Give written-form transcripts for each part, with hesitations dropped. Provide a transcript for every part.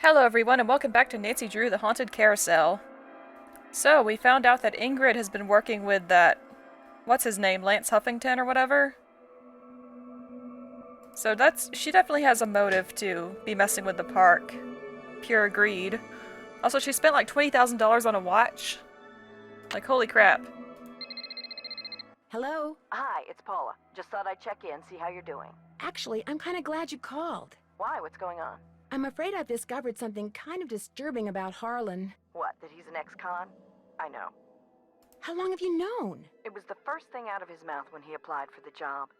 Hello everyone and welcome back to Nancy Drew, the Haunted Carousel. So, we found out that Ingrid has been working with that, what's his name, Lance Huffington or whatever? So she definitely has a motive to be messing with the park. Pure greed. Also, she spent like $20,000 on a watch. Like, holy crap. Hello? Hi, it's Paula. Just thought I'd check in, see how you're doing. Actually, I'm kind of glad you called. Why? What's going on? I'm afraid I've discovered something kind of disturbing about Harlan. What, that he's an ex-con? I know. How long have you known? It was the first thing out of his mouth when he applied for the job.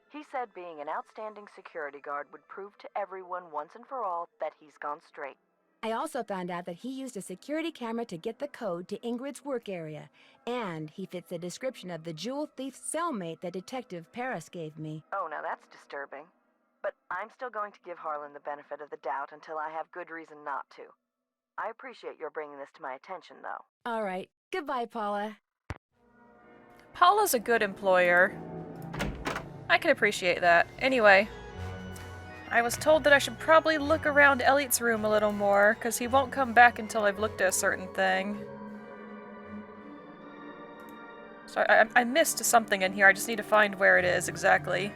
He said being an outstanding security guard would prove to everyone once and for all that he's gone straight. I also found out that he used a security camera to get the code to Ingrid's work area, and he fits the description of the jewel thief's cellmate that Detective Paris gave me. Oh, now that's disturbing. But I'm still going to give Harlan the benefit of the doubt until I have good reason not to. I appreciate your bringing this to my attention, though. All right. Goodbye, Paula. Paula's a good employer. I can appreciate that. Anyway, I was told that I should probably look around Elliot's room a little more, because he won't come back until I've looked at a certain thing. So I missed something in here, I just need to find where it is exactly.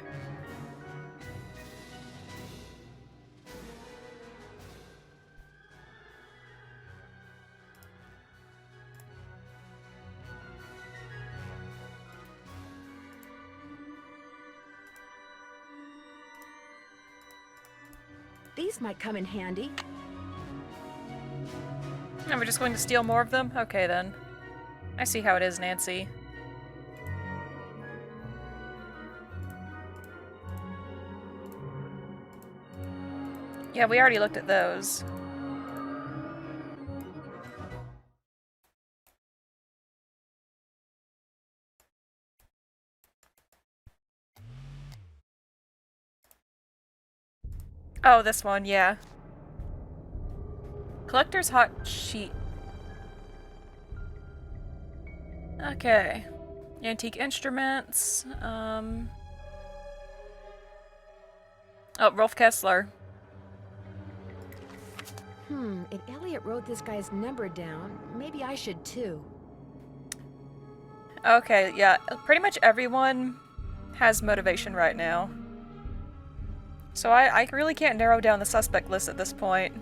These might come in handy. And we're just going to steal more of them? Okay then. I see how it is, Nancy. Yeah, we already looked at those. Oh, this one, yeah. Collector's hot sheet. Okay. Antique instruments. Oh, Rolf Kessler. If Elliot wrote this guy's number down, maybe I should too. Okay, yeah. Pretty much everyone has motivation right now. So I really can't narrow down the suspect list at this point.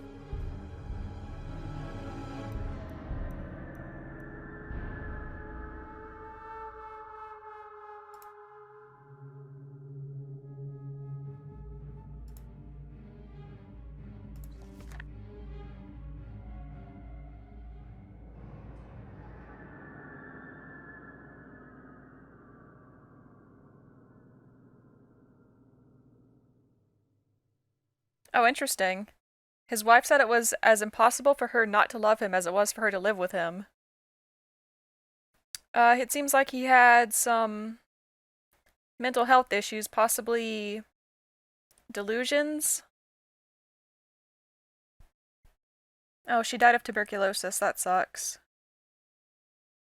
Oh, interesting. His wife said it was as impossible for her not to love him as it was for her to live with him. It seems like he had some mental health issues, possibly delusions. Oh, she died of tuberculosis. That sucks.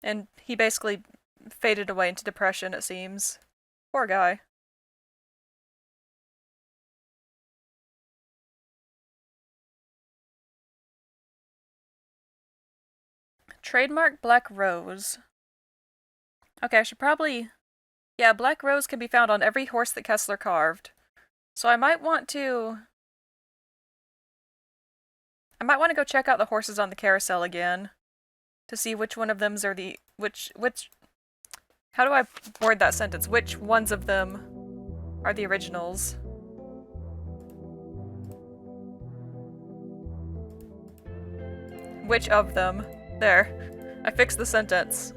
And he basically faded away into depression, it seems. Poor guy. Trademark Black Rose. Okay, I should probably... Yeah, Black Rose can be found on every horse that Kessler carved. So I might want to go check out the horses on the carousel again. To see which one of them are the... How do I word that sentence? Which ones of them are the originals? Which of them? There. I fixed the sentence.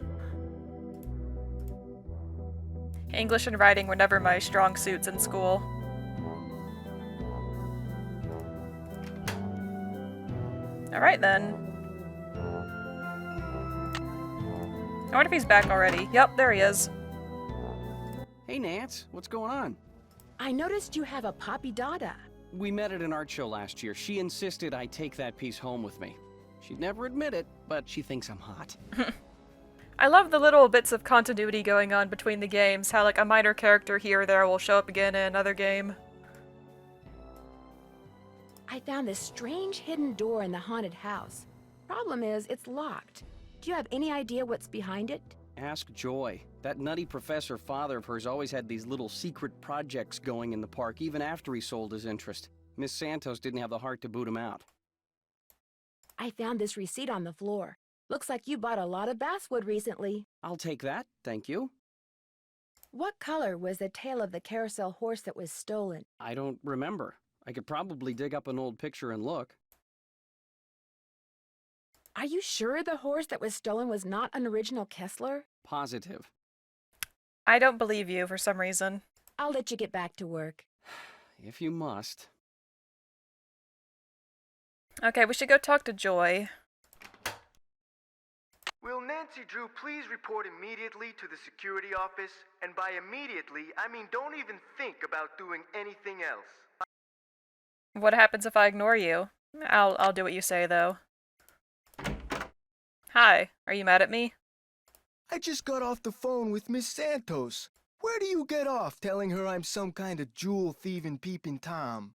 English and writing were never my strong suits in school. Alright then. I wonder if he's back already. Yep, there he is. Hey, Nance, what's going on? I noticed you have a Poppy Dada. We met at an art show last year. She insisted I take that piece home with me. She'd never admit it, but she thinks I'm hot. I love the little bits of continuity going on between the games, how like a minor character here or there will show up again in another game. I found this strange hidden door in the haunted house. Problem is, it's locked. Do you have any idea what's behind it? Ask Joy. That nutty professor father of hers always had these little secret projects going in the park, even after he sold his interest. Miss Santos didn't have the heart to boot him out. I found this receipt on the floor. Looks like you bought a lot of basswood recently. I'll take that, thank you. What color was the tail of the carousel horse that was stolen? I don't remember. I could probably dig up an old picture and look. Are you sure the horse that was stolen was not an original Kessler? Positive. I don't believe you for some reason. I'll let you get back to work. If you must. Okay, we should go talk to Joy. Will Nancy Drew please report immediately to the security office? And by immediately, I mean don't even think about doing anything else. What happens if I ignore you? I'll do what you say, though. Hi, are you mad at me? I just got off the phone with Miss Santos. Where do you get off telling her I'm some kind of jewel-thieving peeping Tom?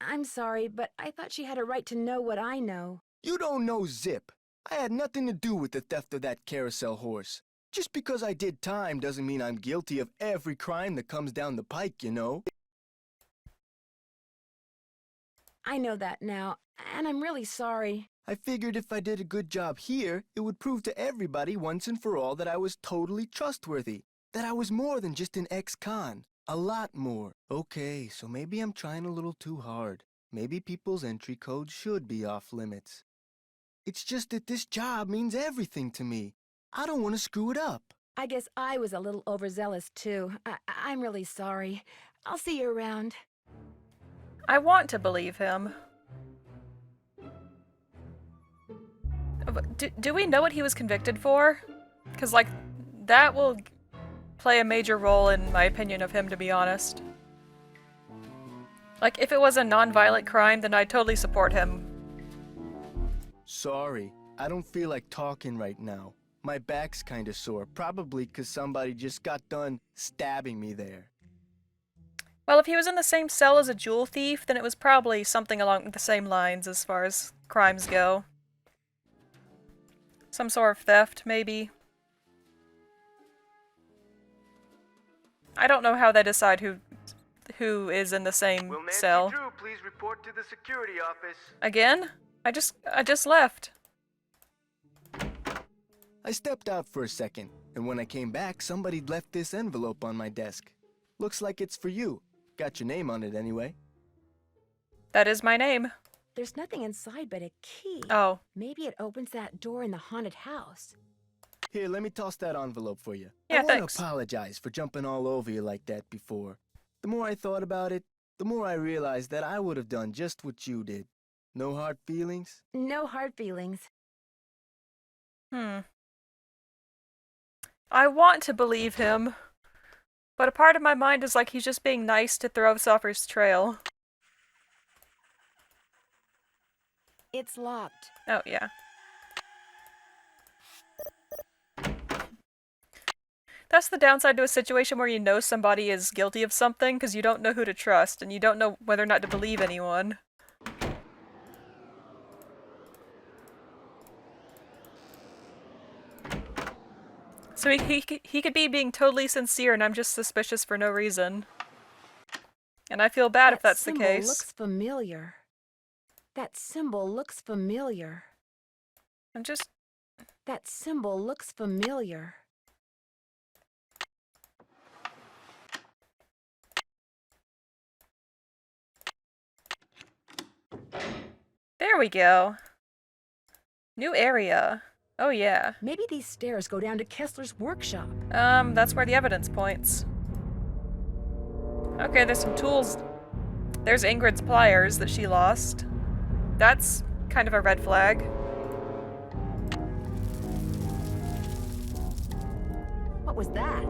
I'm sorry, but I thought she had a right to know what I know. You don't know zip. I had nothing to do with the theft of that carousel horse. Just because I did time doesn't mean I'm guilty of every crime that comes down the pike, you know? I know that now, and I'm really sorry. I figured if I did a good job here, it would prove to everybody once and for all that I was totally trustworthy. That I was more than just an ex-con. A lot more. Okay, so maybe I'm trying a little too hard. Maybe people's entry codes should be off limits. It's just that this job means everything to me. I don't want to screw it up. I guess I was a little overzealous, too. I'm really sorry. I'll see you around. I want to believe him. Do we know what he was convicted for? Because, like, that will play a major role in my opinion of him, to be honest. Like, if it was a non-violent crime, then I'd totally support him. Sorry, I don't feel like talking right now. My back's kinda sore, probably 'cause somebody just got done stabbing me there. Well, if he was in the same cell as a jewel thief, then it was probably something along the same lines as far as crimes go. Some sort of theft, maybe. I don't know how they decide who is in the same Will Nancy cell. Drew please report to the security office? Again? I just left. I stepped out for a second, and when I came back, somebody'd left this envelope on my desk. Looks like it's for you. Got your name on it anyway. That is my name. There's nothing inside but a key. Oh. Maybe it opens that door in the haunted house. Here, let me toss that envelope for you. Yeah, I want thanks. to apologize for jumping all over you like that before. The more I thought about it, the more I realized that I would have done just what you did. No hard feelings? No hard feelings. I want to believe him, but a part of my mind is like he's just being nice to throw us off his trail. It's locked. Oh, yeah. That's the downside to a situation where you know somebody is guilty of something, because you don't know who to trust, and you don't know whether or not to believe anyone. So he could be being totally sincere, and I'm just suspicious for no reason. And I feel bad if that's the symbol case. looks familiar. That symbol looks familiar. That symbol looks familiar. There we go. New area. Oh yeah. Maybe these stairs go down to Kessler's workshop. That's where the evidence points. Okay, there's some tools. There's Ingrid's pliers that she lost. That's kind of a red flag. What was that?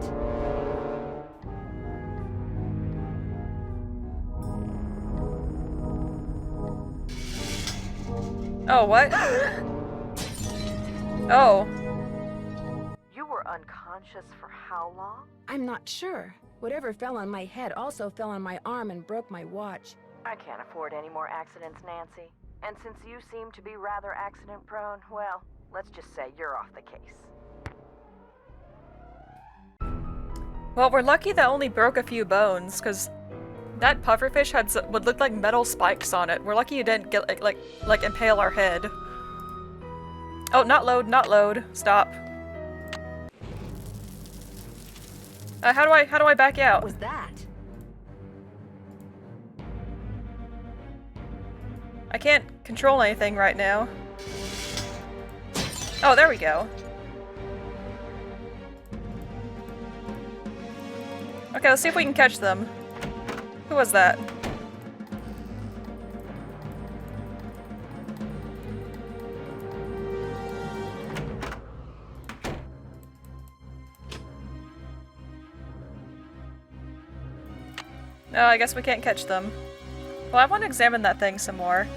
Oh, what? Oh. You were unconscious for how long? I'm not sure. Whatever fell on my head also fell on my arm and broke my watch. I can't afford any more accidents, Nancy. And since you seem to be rather accident-prone, well, let's just say you're off the case. Well, we're lucky that only broke a few bones, because that pufferfish would look like metal spikes on it. We're lucky you didn't get like impale our head. Oh, not load, not load. Stop. How do I back out? What was that? I can't control anything right now. Oh, there we go. Okay, let's see if we can catch them. Who was that? No, I guess we can't catch them. Well, I want to examine that thing some more.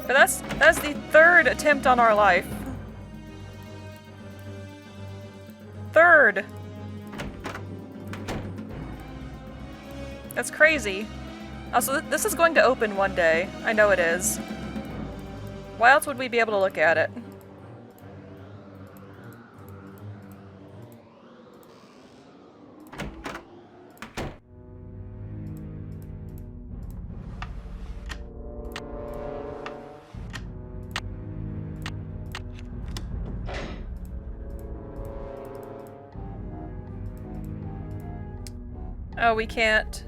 But that's the third attempt on our life. Third! That's crazy. Also, this is going to open one day. I know it is. Why else would we be able to look at it? Oh, we can't.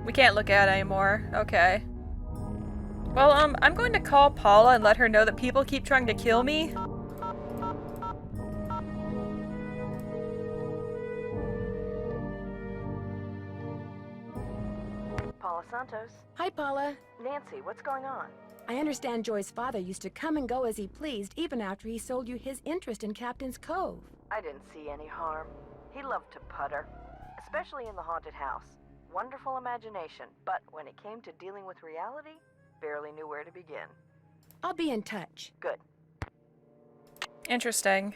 We can't look at it anymore. Okay. Well, I'm going to call Paula and let her know that people keep trying to kill me. Paula Santos. Hi, Paula. Nancy, what's going on? I understand Joy's father used to come and go as he pleased even after he sold you his interest in Captain's Cove. I didn't see any harm. He loved to putter, especially in the haunted house. Wonderful imagination, but when it came to dealing with reality, barely knew where to begin. I'll be in touch. Good. Interesting.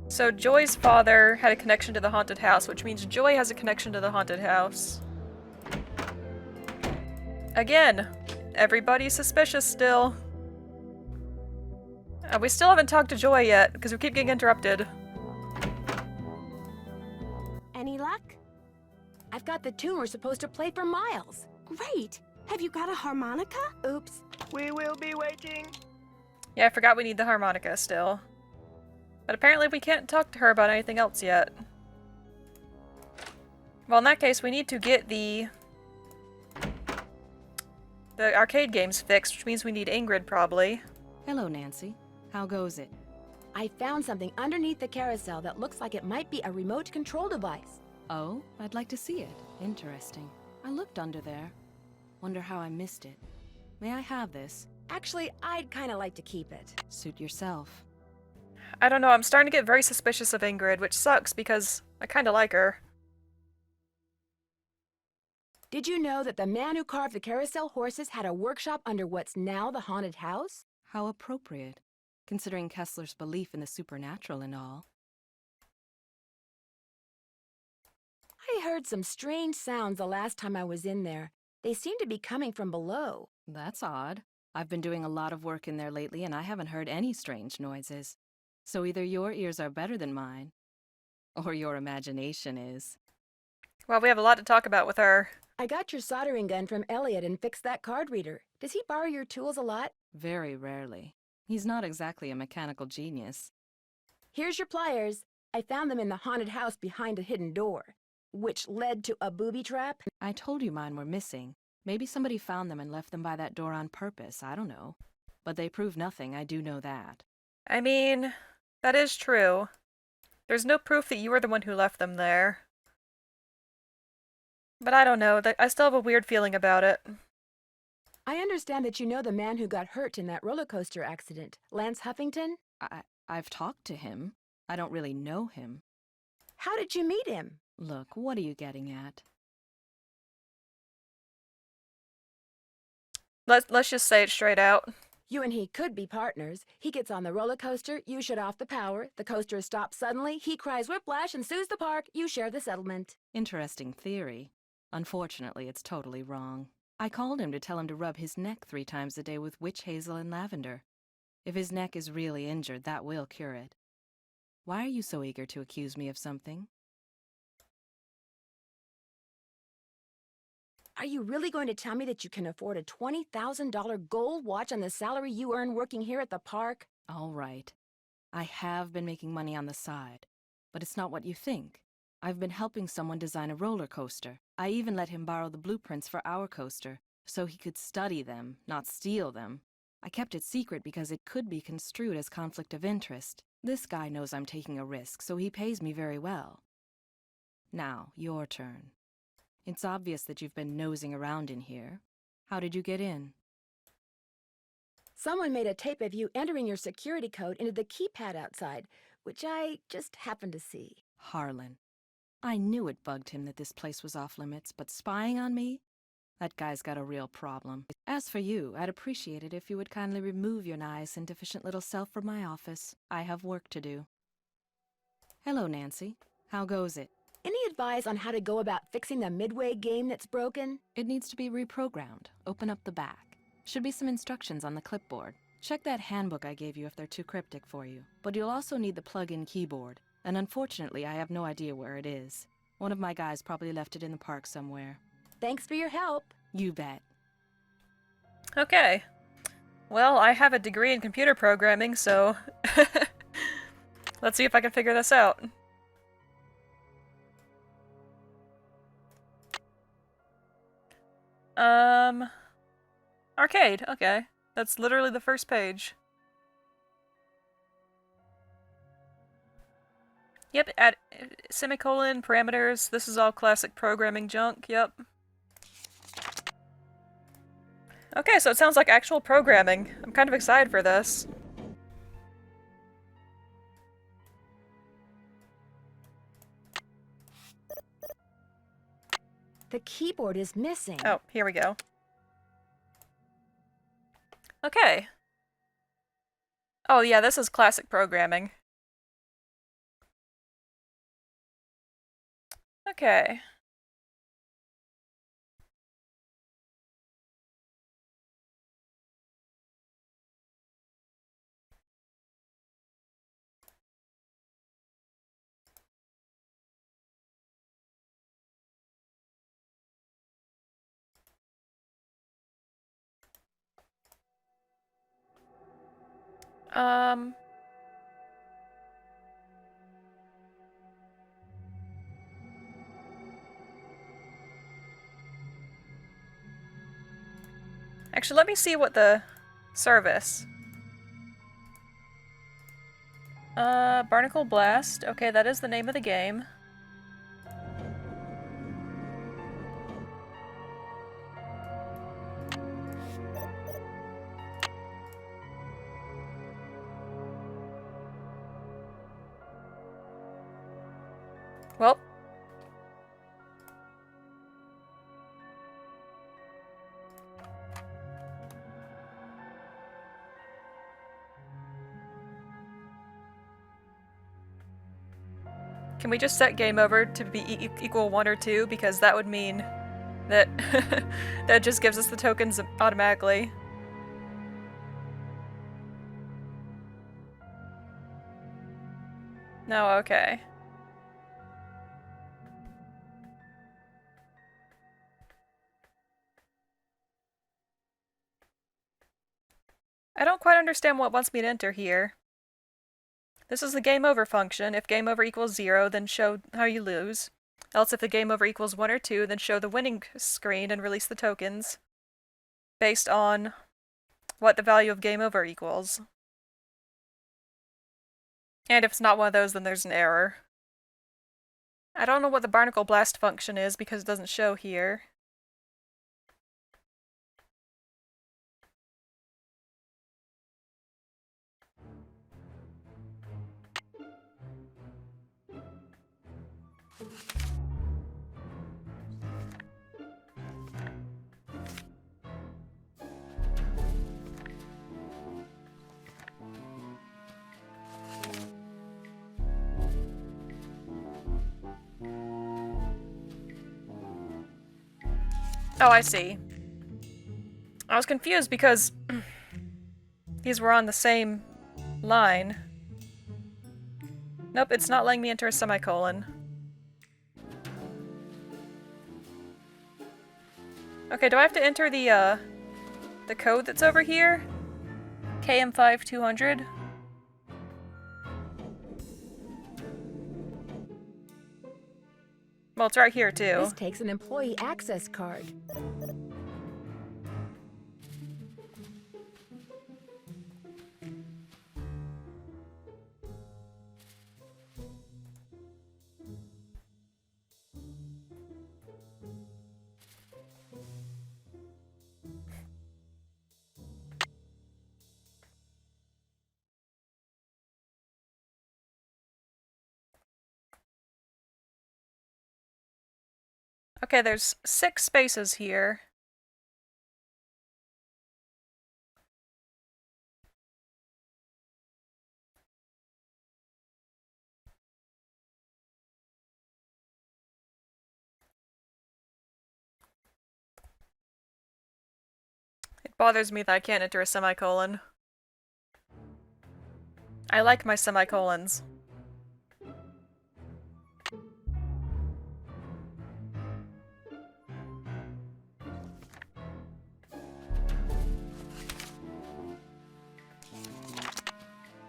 So Joy's father had a connection to the haunted house, which means Joy has a connection to the haunted house. Again, everybody's suspicious still. We still haven't talked to Joy yet, because we keep getting interrupted. Any luck? I've got the tune we're supposed to play for Miles. Great! Have you got a harmonica? Oops. We will be waiting. Yeah, I forgot we need the harmonica still. But apparently we can't talk to her about anything else yet. Well, in that case, we need to get the arcade games fixed, which means we need Ingrid, probably. Hello, Nancy. How goes it? I found something underneath the carousel that looks like it might be a remote control device. Oh, I'd like to see it. Interesting. I looked under there. Wonder how I missed it. May I have this? Actually, I'd kind of like to keep it. Suit yourself. I don't know, I'm starting to get very suspicious of Ingrid, which sucks because I kind of like her. Did you know that the man who carved the carousel horses had a workshop under what's now the haunted house? How appropriate, considering Kessler's belief in the supernatural and all. I heard some strange sounds the last time I was in there. They seem to be coming from below. That's odd. I've been doing a lot of work in there lately and I haven't heard any strange noises. So either your ears are better than mine, or your imagination is. Well, we have a lot to talk about with her. I got your soldering gun from Elliot and fixed that card reader. Does he borrow your tools a lot? Very rarely. He's not exactly a mechanical genius. Here's your pliers. I found them in the haunted house behind a hidden door, which led to a booby trap. I told you mine were missing. Maybe somebody found them and left them by that door on purpose, I don't know. But they prove nothing, I do know that. I mean, that is true. There's no proof that you were the one who left them there. But I don't know, I still have a weird feeling about it. I understand that you know the man who got hurt in that roller coaster accident, Lance Huffington? I've talked to him. I don't really know him. How did you meet him? Look, what are you getting at? Let's just say it straight out. You and he could be partners. He gets on the roller coaster, you shut off the power, the coaster stops suddenly, he cries whiplash and sues the park, you share the settlement. Interesting theory. Unfortunately, it's totally wrong. I called him to tell him to rub his neck 3 times a day with witch hazel and lavender. If his neck is really injured, that will cure it. Why are you so eager to accuse me of something? Are you really going to tell me that you can afford a $20,000 gold watch on the salary you earn working here at the park? All right. I have been making money on the side, but it's not what you think. I've been helping someone design a roller coaster. I even let him borrow the blueprints for our coaster, so he could study them, not steal them. I kept it secret because it could be construed as conflict of interest. This guy knows I'm taking a risk, so he pays me very well. Now, your turn. It's obvious that you've been nosing around in here. How did you get in? Someone made a tape of you entering your security code into the keypad outside, which I just happened to see. Harlan. I knew it bugged him that this place was off limits, but spying on me? That guy's got a real problem. As for you, I'd appreciate it if you would kindly remove your nice and deficient little self from my office. I have work to do. Hello, Nancy. How goes it? Any advice on how to go about fixing the Midway game that's broken? It needs to be reprogrammed. Open up the back. Should be some instructions on the clipboard. Check that handbook I gave you if they're too cryptic for you. But you'll also need the plug-in keyboard. And unfortunately, I have no idea where it is. One of my guys probably left it in the park somewhere. Thanks for your help. You bet. Okay. Well, I have a degree in computer programming, so let's see if I can figure this out. Arcade, okay. That's literally the first page. Yep, add semicolon, parameters, this is all classic programming junk, yep. Okay, so it sounds like actual programming. I'm kind of excited for this. The keyboard is missing. Oh, here we go. Okay. Oh yeah, this is classic programming. Okay. Actually, let me see what the service. Barnacle Blast. Okay, that is the name of the game. Well. Can we just set game over to be equal 1 or 2? Because that would mean that that just gives us the tokens automatically. No, okay. I don't quite understand what wants me to enter here. This is the game over function. If game over equals 0, then show how you lose. Else if the game over equals 1 or 2, then show the winning screen and release the tokens. Based on what the value of game over equals. And if it's not one of those, then there's an error. I don't know what the Barnacle Blast function is because it doesn't show here. Oh, I see. I was confused because these were on the same line. Nope, it's not letting me enter a semicolon. Okay, do I have to enter the code that's over here? KM5200? Well, it's right here, too. This takes an employee access card. Okay, there's 6 spaces here. It bothers me that I can't enter a semicolon. I like my semicolons.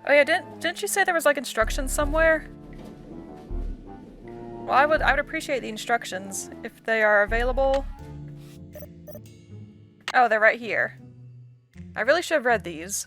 Oh yeah, didn't you say there was like instructions somewhere? Well, I would appreciate the instructions if they are available. Oh, they're right here. I really should have read these.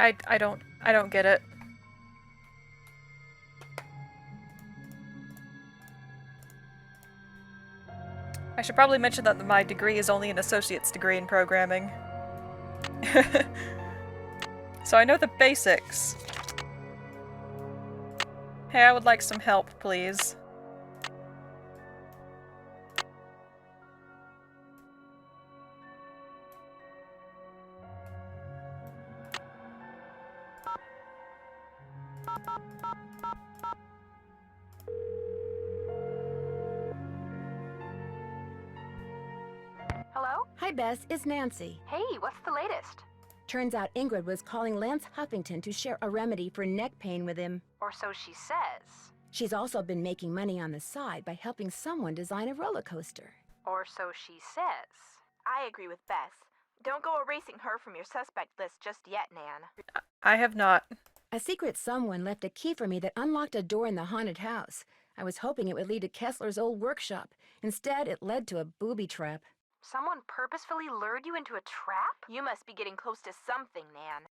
I don't get it. I should probably mention that my degree is only an associate's degree in programming. So I know the basics. Hey, I would like some help, please. Hello? Hi, Bess. It's Nancy. Hey, what's the latest? Turns out Ingrid was calling Lance Huffington to share a remedy for neck pain with him. Or so she says. She's also been making money on the side by helping someone design a roller coaster. Or so she says. I agree with Bess. Don't go erasing her from your suspect list just yet, Nan. I have not. A secret someone left a key for me that unlocked a door in the haunted house. I was hoping it would lead to Kessler's old workshop. Instead, it led to a booby trap. Someone purposefully lured you into a trap? You must be getting close to something, Nan.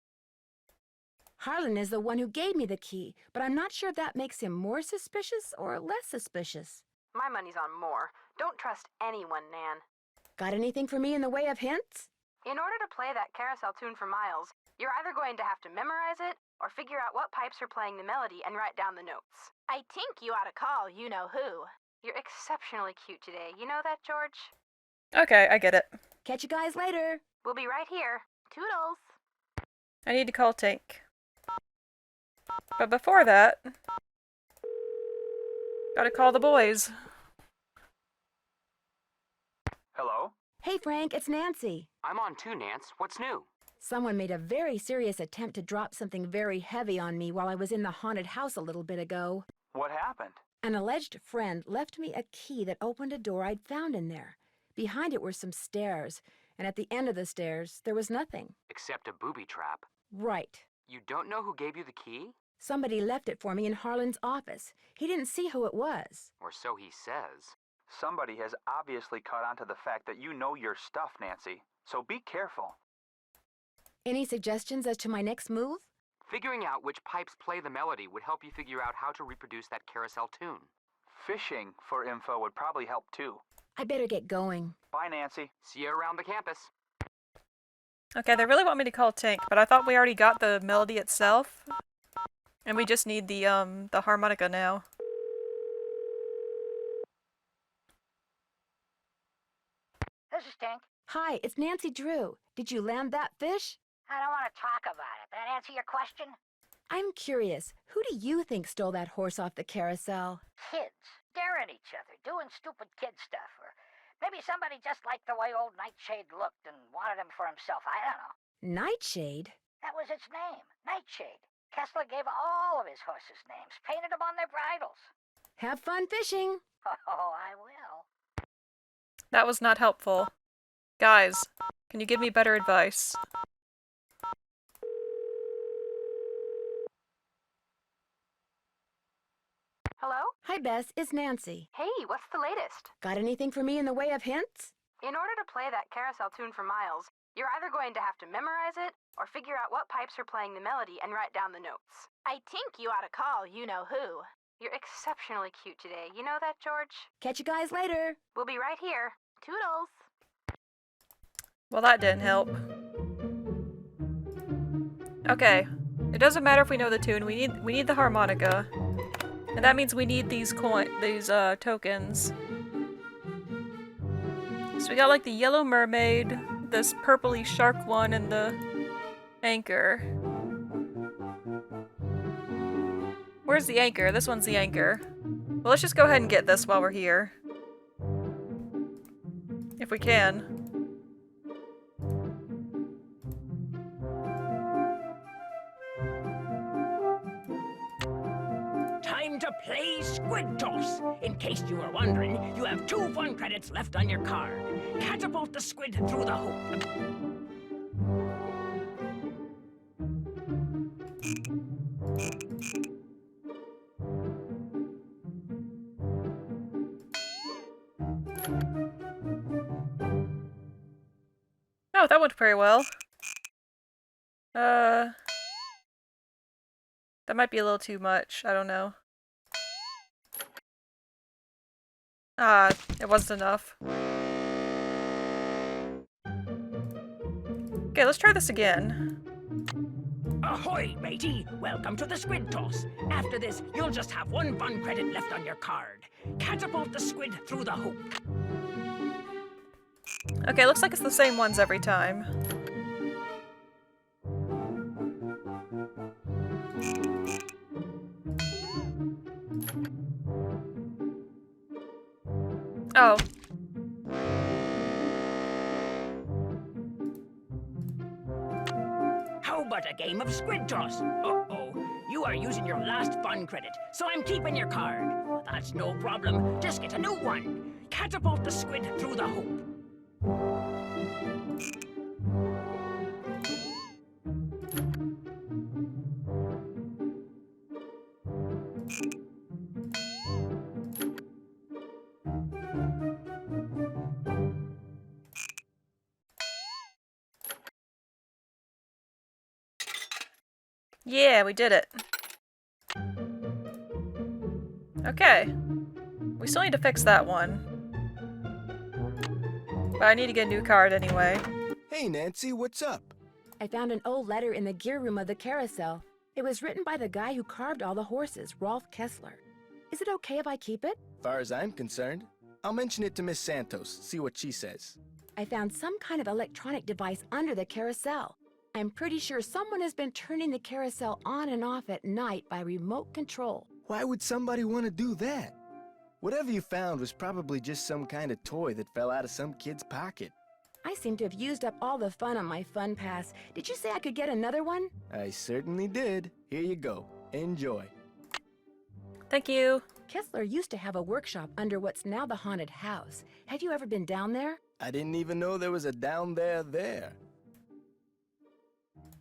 Harlan is the one who gave me the key, but I'm not sure that makes him more suspicious or less suspicious. My money's on more. Don't trust anyone, Nan. Got anything for me in the way of hints? In order to play that Carousel tune for Miles, you're either going to have to memorize it or figure out what pipes are playing the melody and write down the notes. I think you ought to call you-know-who. You're exceptionally cute today. You know that, George? Okay, I get it. Catch you guys later. We'll be right here. Toodles. I need to call Tank. But before that, gotta call the boys. Hey, Frank, it's Nancy. I'm on too, Nance. What's new? Someone made a very serious attempt to drop something very heavy on me while I was in the haunted house a little bit ago. What happened? An alleged friend left me a key that opened a door I'd found in there. Behind it were some stairs, and at the end of the stairs, there was nothing. Except a booby trap. Right. You don't know who gave you the key? Somebody left it for me in Harlan's office. He didn't see who it was. Or so he says. Somebody has obviously caught on to the fact that you know your stuff, Nancy. So be careful. Any suggestions as to my next move? Figuring out which pipes play the melody would help you figure out how to reproduce that carousel tune. Fishing for info would probably help too. I better get going. Bye, Nancy. See you around the campus. Okay, they really want me to call Tink, but I thought we already got the melody itself. And we just need the harmonica now. This is Tink. Hi, it's Nancy Drew. Did you land that fish? I don't want to talk about it. That answer your question? I'm curious. Who do you think stole that horse off the carousel? Kids. Daring each other, doing stupid kid stuff. Or maybe somebody just liked the way old Nightshade looked and wanted him for himself. I don't know. Nightshade? That was its name. Nightshade. Kessler gave all of his horses names, painted them on their bridles. Have fun fishing. Oh, I will. That was not helpful. Guys, can you give me better advice? Hello? Hi, Bess. It's Nancy. Hey, what's the latest? Got anything for me in the way of hints? In order to play that carousel tune for Miles, you're either going to have to memorize it or figure out what pipes are playing the melody and write down the notes. I think you ought to call you-know-who. You're exceptionally cute today. You know that, George? Catch you guys later. We'll be right here. Toodles. Well, that didn't help. Okay. It doesn't matter if we know the tune. We need the harmonica. And that means we need these tokens. So we got like the yellow mermaid, this purpley shark one, and the anchor. Where's the anchor? This one's the anchor. Well, let's just go ahead and get this while we're here. If we can. Time to play Squid Toss. In case you were wondering, you have 2 fun credits left on your card. Catapult the squid through the hoop. Oh, that went very well. That might be a little too much. I don't know. It wasn't enough. Okay, let's try this again. Ahoy, matey! Welcome to the Squid Toss. After this, you'll just have 1 fun credit left on your card. Catapult the squid through the hoop. Okay, looks like it's the same ones every time. Oh. How about a game of Squid Toss? Uh-oh, you are using your last fun credit, so I'm keeping your card. That's no problem. Just get a new one. Catapult the squid through the hoop. Yeah, we did it. Okay. We still need to fix that one. But I need to get a new card anyway. Hey, Nancy, what's up? I found an old letter in the gear room of the carousel. It was written by the guy who carved all the horses, Rolf Kessler. Is it okay if I keep it? Far as I'm concerned, I'll mention it to Miss Santos, see what she says. I found some kind of electronic device under the carousel. I'm pretty sure someone has been turning the carousel on and off at night by remote control. Why would somebody want to do that? Whatever you found was probably just some kind of toy that fell out of some kid's pocket. I seem to have used up all the fun on my fun pass. Did you say I could get another one? I certainly did. Here you go. Enjoy. Thank you. Kessler used to have a workshop under what's now the haunted house. Have you ever been down there? I didn't even know there was a down there.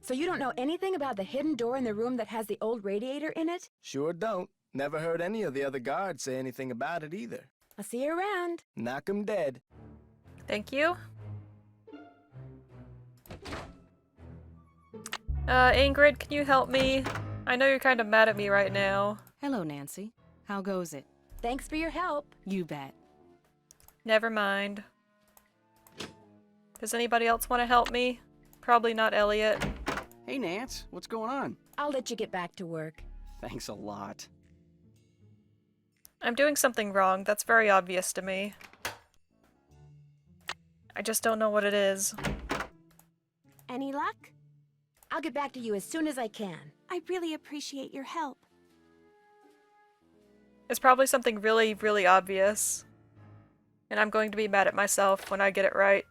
So you don't know anything about the hidden door in the room that has the old radiator in it? Sure don't. Never heard any of the other guards say anything about it either. I'll see you around. Knock 'em dead. Thank you. Ingrid, can you help me? I know you're kind of mad at me right now. Hello, Nancy. How goes it? Thanks for your help. You bet. Never mind. Does anybody else want to help me? Probably not Elliot. Hey, Nance, what's going on? I'll let you get back to work. Thanks a lot. I'm doing something wrong. That's very obvious to me. I just don't know what it is. Any luck? I'll get back to you as soon as I can. I really appreciate your help. It's probably something really, really obvious. And I'm going to be mad at myself when I get it right.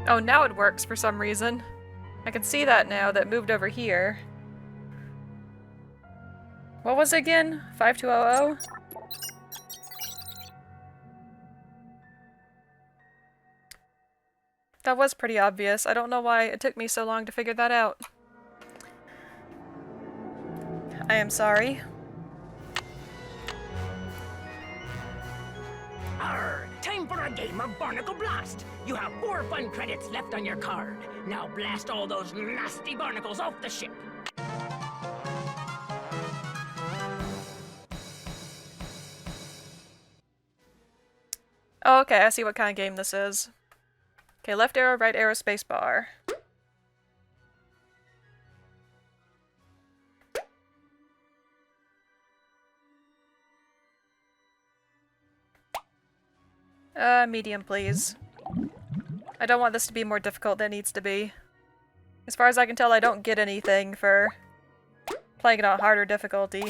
Oh, now it works for some reason. I can see that now that moved over here. What was it again? 5200? That was pretty obvious. I don't know why it took me so long to figure that out. I am sorry. Arr! Time for a game of Barnacle Blast! You have 4 fun credits left on your card. Now blast all those nasty barnacles off the ship! Oh, okay, I see what kind of game this is. Okay, left arrow, right arrow, space bar. Medium, please. I don't want this to be more difficult than it needs to be. As far as I can tell, I don't get anything for playing it on harder difficulty.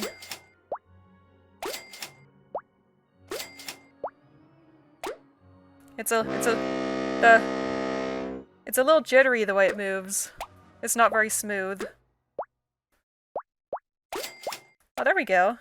It's a little jittery the way it moves. It's not very smooth. Oh, there we go.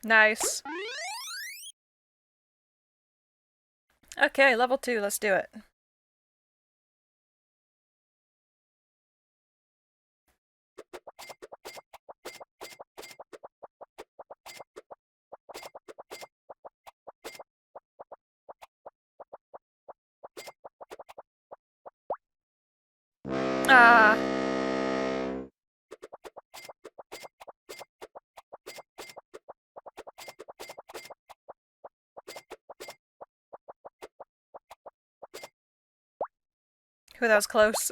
Nice. Okay, level 2, let's do it. Ah. Ooh, that was close.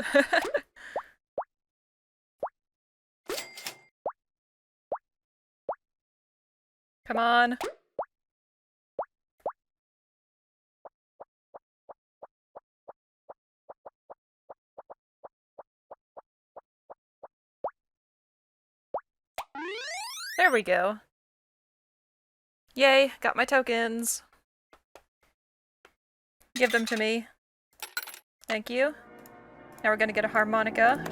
Come on. There we go. Yay, got my tokens. Give them to me. Thank you. Now we're gonna get a harmonica.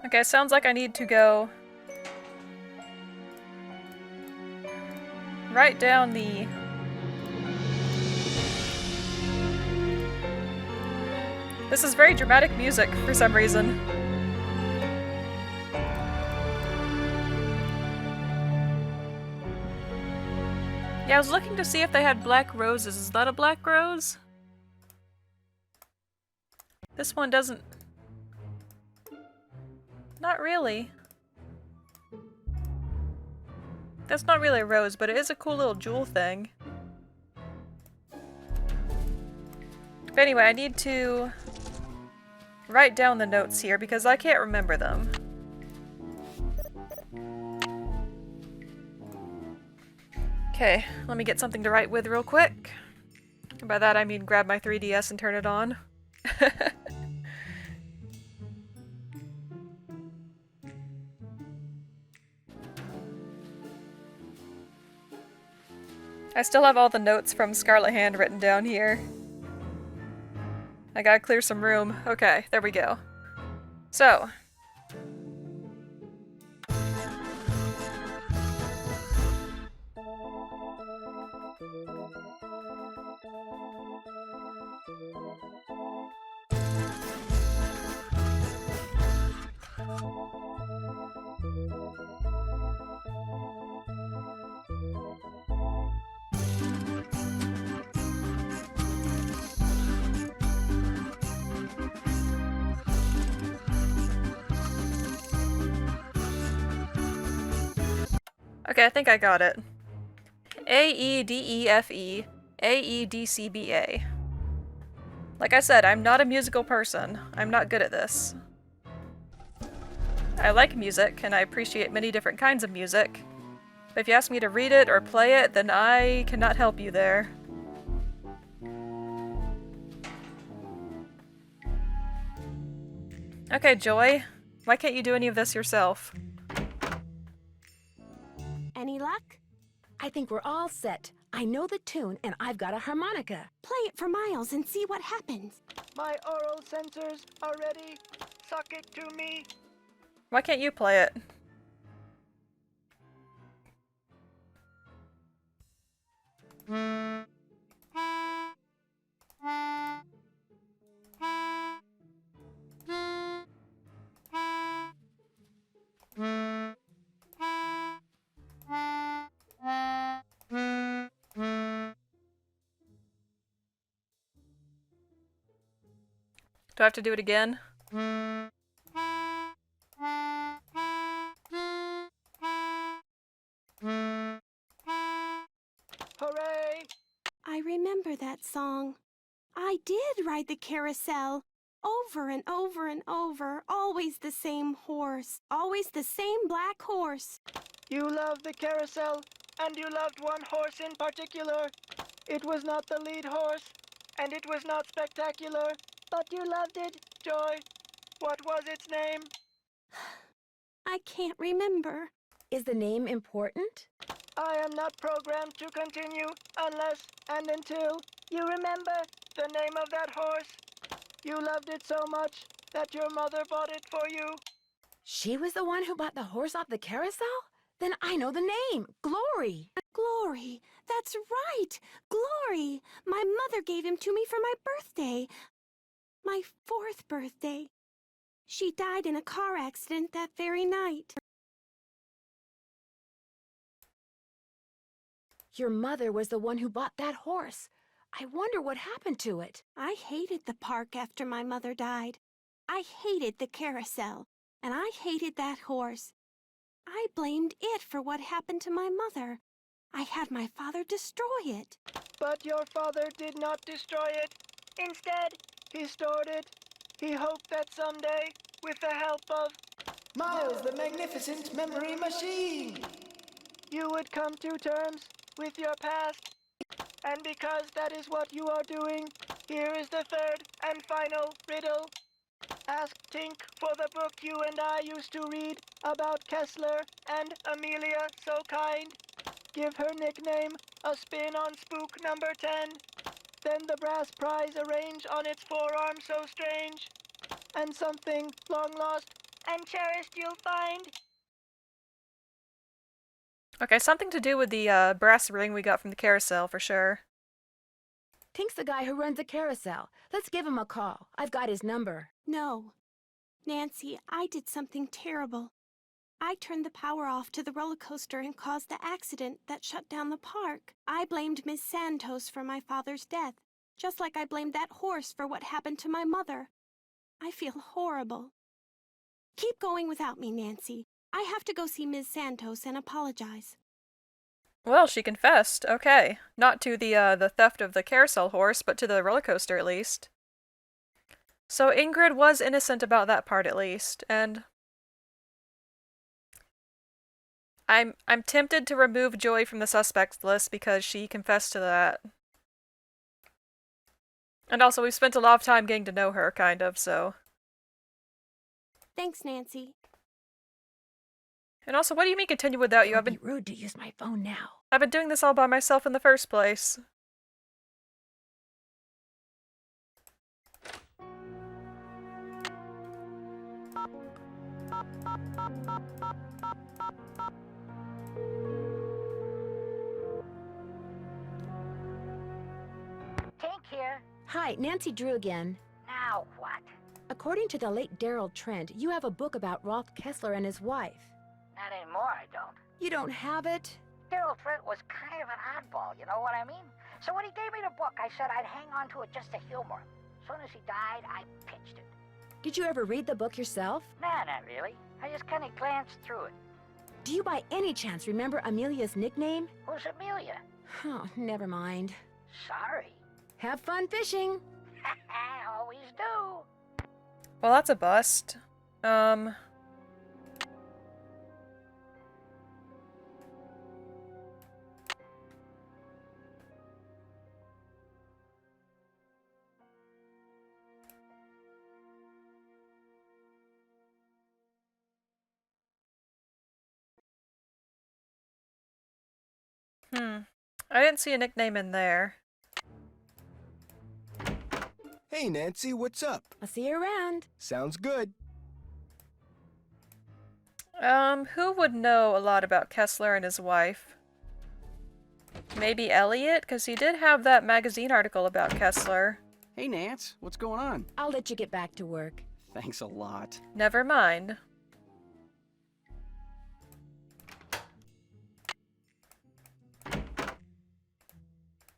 Okay, sounds like I need to go write down the... This is very dramatic music for some reason. Yeah, I was looking to see if they had black roses. Is that a black rose? This one doesn't... Not really. That's not really a rose, but it is a cool little jewel thing. But anyway, I need to write down the notes here because I can't remember them. Okay, let me get something to write with real quick. And by that I mean grab my 3DS and turn it on. I still have all the notes from Scarlet Hand written down here. I gotta clear some room. Okay, there we go. So. Okay, I think I got it. A-E-D-E-F-E, A-E-D-C-B-A. Like I said, I'm not a musical person. I'm not good at this. I like music, and I appreciate many different kinds of music. But if you ask me to read it or play it, then I cannot help you there. Okay, Joy. Why can't you do any of this yourself? Any luck? I think we're all set. I know the tune, and I've got a harmonica. Play it for Miles and see what happens. My oral sensors are ready. Suck it to me. Why can't you play it? Do I have to do it again? Hooray! I remember that song. I did ride the carousel. Over and over and over. Always the same horse. Always the same black horse. You loved the carousel, and you loved one horse in particular. It was not the lead horse, and it was not spectacular, but you loved it, Joy. What was its name? I can't remember. Is the name important? I am not programmed to continue unless and until you remember the name of that horse. You loved it so much that your mother bought it for you. She was the one who bought the horse off the carousel? Then I know the name. Glory. Glory. That's right. Glory. My mother gave him to me for my birthday. My 4th birthday. She died in a car accident that very night. Your mother was the one who bought that horse. I wonder what happened to it. I hated the park after my mother died. I hated the carousel, and I hated that horse. I blamed it for what happened to my mother. I had my father destroy it. But your father did not destroy it. Instead, he stored it. He hoped that someday, with the help of Miles, the magnificent memory machine, you would come to terms with your past. And because that is what you are doing, here is the 3rd and final riddle. Ask Tink for the book you and I used to read about Kessler and Amelia So Kind. Give her nickname a spin on spook number 10. Then the brass prize arrange on its forearm so strange. And something long lost and cherished you'll find. Okay, something to do with the brass ring we got from the carousel for sure. Tink's the guy who runs the carousel. Let's give him a call. I've got his number. No. Nancy, I did something terrible. I turned the power off to the roller coaster and caused the accident that shut down the park. I blamed Miss Santos for my father's death, just like I blamed that horse for what happened to my mother. I feel horrible. Keep going without me, Nancy. I have to go see Miss Santos and apologize. Well, she confessed. Okay. Not to the theft of the carousel horse, but to the roller coaster at least. So Ingrid was innocent about that part at least, and I'm tempted to remove Joy from the suspects list because she confessed to that. And also, we've spent a lot of time getting to know her, kind of, so. Thanks, Nancy. And also, what do you mean continue without you? It would be rude to use my phone now. I've been doing this all by myself in the first place. Tink here. Hi, Nancy Drew again. Now what? According to the late Daryl Trent, you have a book about Rolf Kessler and his wife. Not anymore, I don't. You don't have it? Daryl Trent was kind of an oddball, you know what I mean? So when he gave me the book, I said I'd hang on to it just to humor him. As soon as he died, I pitched it. Did you ever read the book yourself? Nah, not really. I just kind of glanced through it. Do you by any chance remember Amelia's nickname? Who's Amelia? Oh, never mind. Sorry. Have fun fishing. I always do. Well, that's a bust. I didn't see a nickname in there. Hey, Nancy, what's up? I'll see you around. Sounds good. Who would know a lot about Kessler and his wife? Maybe Elliot? Because he did have that magazine article about Kessler. Hey, Nance, what's going on? I'll let you get back to work. Thanks a lot. Never mind.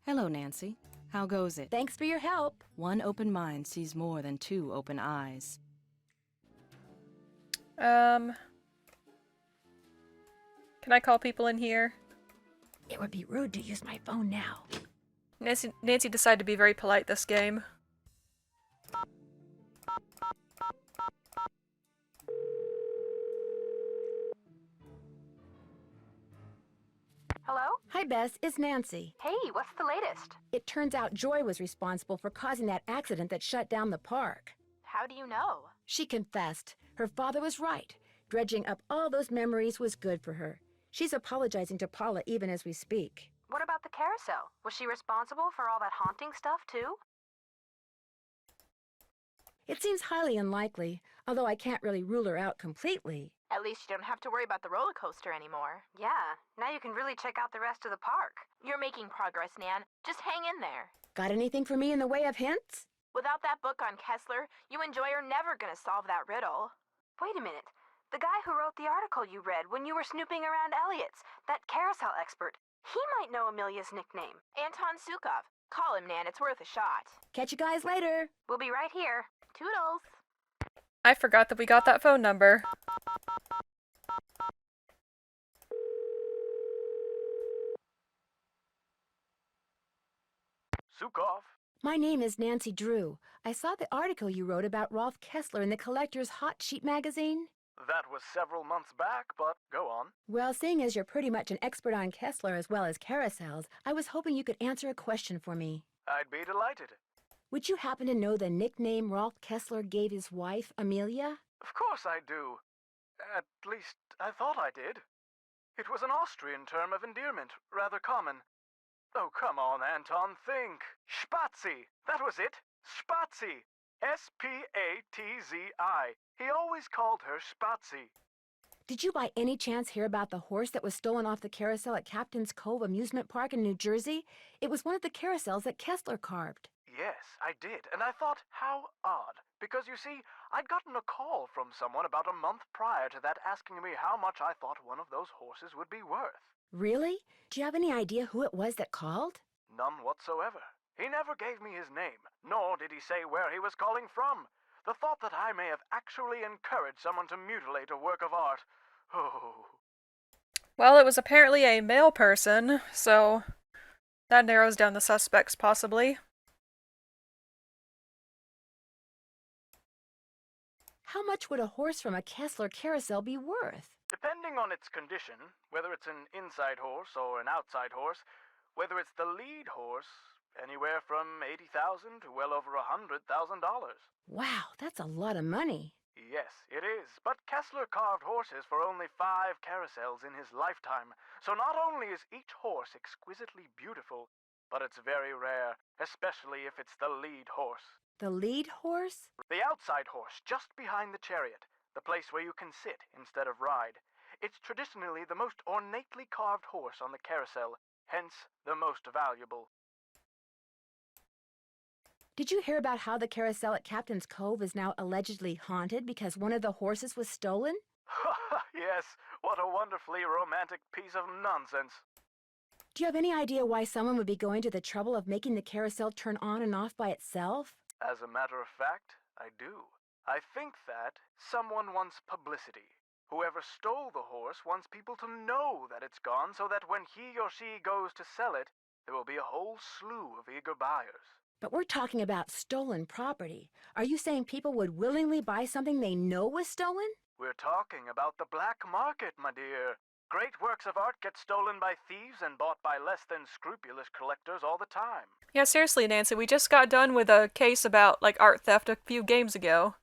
Hello, Nancy. How goes it? Thanks for your help. One open mind sees more than two open eyes. Can I call people in here? It would be rude to use my phone now. Nancy decided to be very polite this game. Hello? Hi, Bess. It's Nancy. Hey, what's the latest? It turns out Joy was responsible for causing that accident that shut down the park. How do you know? She confessed. Her father was right. Dredging up all those memories was good for her. She's apologizing to Paula even as we speak. What about the carousel? Was she responsible for all that haunting stuff, too? It seems highly unlikely, although I can't really rule her out completely. At least you don't have to worry about the roller coaster anymore. Yeah, now you can really check out the rest of the park. You're making progress, Nan. Just hang in there. Got anything for me in the way of hints? Without that book on Kessler, you and Joy are never gonna solve that riddle. Wait a minute. The guy who wrote the article you read when you were snooping around Elliot's, that carousel expert, he might know Amelia's nickname. Anton Sukov. Call him, Nan. It's worth a shot. Catch you guys later. We'll be right here. Toodles. I forgot that we got that phone number. Sukov. My name is Nancy Drew. I saw the article you wrote about Rolf Kessler in the Collector's Hot Sheet magazine. That was several months back, but go on. Well, seeing as you're pretty much an expert on Kessler as well as carousels, I was hoping you could answer a question for me. I'd be delighted. Would you happen to know the nickname Rolf Kessler gave his wife, Amelia? Of course I do. At least, I thought I did. It was an Austrian term of endearment, rather common. Oh, come on, Anton, think. Spazi! That was it! Spazi! Spatzi. He always called her Spatsy. Did you by any chance hear about the horse that was stolen off the carousel at Captain's Cove Amusement Park in New Jersey? It was one of the carousels that Kessler carved. Yes, I did, and I thought, how odd. Because you see, I'd gotten a call from someone about a month prior to that asking me how much I thought one of those horses would be worth. Really? Do you have any idea who it was that called? None whatsoever. He never gave me his name, nor did he say where he was calling from. The thought that I may have actually encouraged someone to mutilate a work of art. Oh. Well, it was apparently a male person, so that narrows down the suspects, possibly. How much would a horse from a Kessler carousel be worth? Depending on its condition, whether it's an inside horse or an outside horse, whether it's the lead horse, anywhere from $80,000 to well over $100,000. Wow, that's a lot of money. Yes, it is. But Kessler carved horses for only 5 carousels in his lifetime. So not only is each horse exquisitely beautiful, but it's very rare, especially if it's the lead horse. The lead horse? The outside horse, just behind the chariot, the place where you can sit instead of ride. It's traditionally the most ornately carved horse on the carousel, hence the most valuable. Did you hear about how the carousel at Captain's Cove is now allegedly haunted because one of the horses was stolen? Yes, what a wonderfully romantic piece of nonsense. Do you have any idea why someone would be going to the trouble of making the carousel turn on and off by itself? As a matter of fact, I do. I think that someone wants publicity. Whoever stole the horse wants people to know that it's gone so that when he or she goes to sell it, there will be a whole slew of eager buyers. But we're talking about stolen property. Are you saying people would willingly buy something they know was stolen? We're talking about the black market, my dear. Great works of art get stolen by thieves and bought by less than scrupulous collectors all the time. Yeah, seriously, Nancy, we just got done with a case about, like, art theft a few games ago.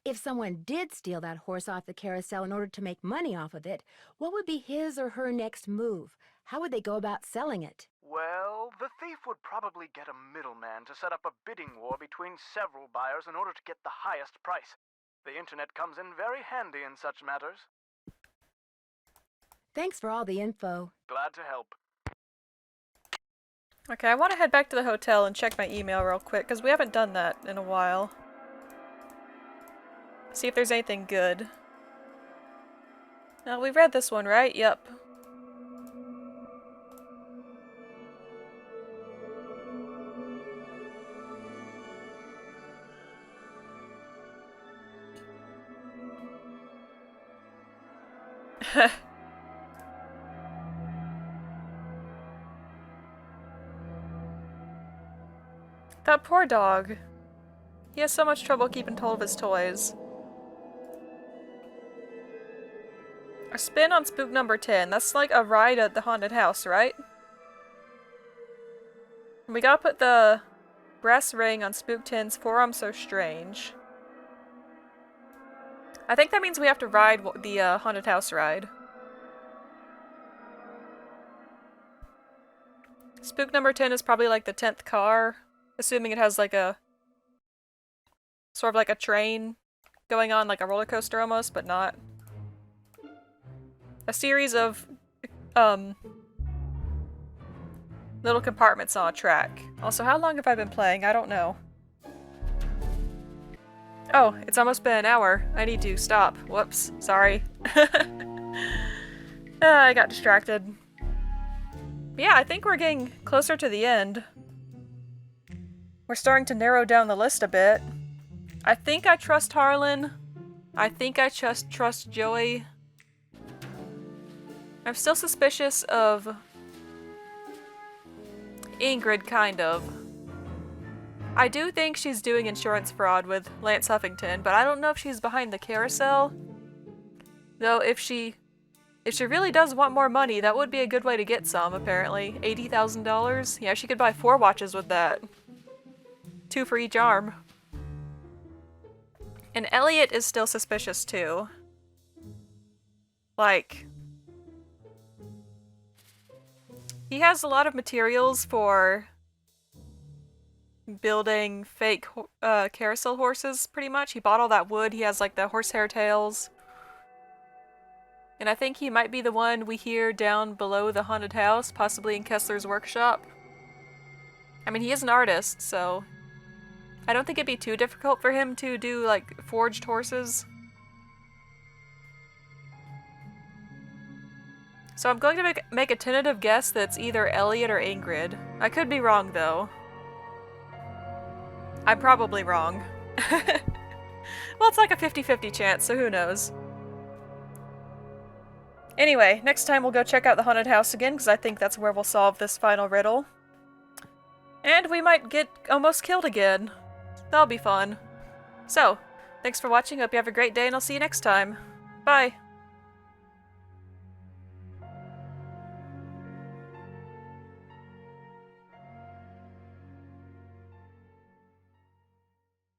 If someone did steal that horse off the carousel in order to make money off of it, what would be his or her next move? How would they go about selling it? Well, the thief would probably get a middleman to set up a bidding war between several buyers in order to get the highest price. The internet comes in very handy in such matters. Thanks for all the info. Glad to help. Okay, I want to head back to the hotel and check my email real quick, because we haven't done that in a while. See if there's anything good. Now, we read this one, right? Yep. That poor dog. He has so much trouble keeping hold of his toys. A spin on spook number 10. That's like a ride at the haunted house, right? We gotta put the brass ring on spook 10's forearm so strange. I think that means we have to ride the haunted house ride. Spook number 10 is probably like the 10th car, assuming it has like a sort of like a train going on, like a roller coaster almost, but not. A series of little compartments on a track. Also, how long have I been playing? I don't know. Oh, it's almost been an hour. I need to stop. Whoops. Sorry. I got distracted. But yeah, I think we're getting closer to the end. We're starting to narrow down the list a bit. I think I trust Harlan. I think I trust Joey. I'm still suspicious of Ingrid, kind of. I do think she's doing insurance fraud with Lance Huffington, but I don't know if she's behind the carousel. Though if she really does want more money, that would be a good way to get some, apparently. $80,000? Yeah, she could buy 4 watches with that. 2 for each arm. And Elliot is still suspicious too. Like, He has a lot of materials for building fake carousel horses, pretty much. He bought all that wood. He has like the horsehair tails. And I think he might be the one we hear down below the haunted house, possibly in Kessler's workshop. I mean, he is an artist, so I don't think it'd be too difficult for him to do like forged horses. So I'm going to make a tentative guess that's either Elliot or Ingrid. I could be wrong, though. I'm probably wrong. Well, it's like a 50-50 chance, so who knows. Anyway, next time we'll go check out the haunted house again, because I think that's where we'll solve this final riddle. And we might get almost killed again. That'll be fun. So, thanks for watching, hope you have a great day, and I'll see you next time. Bye!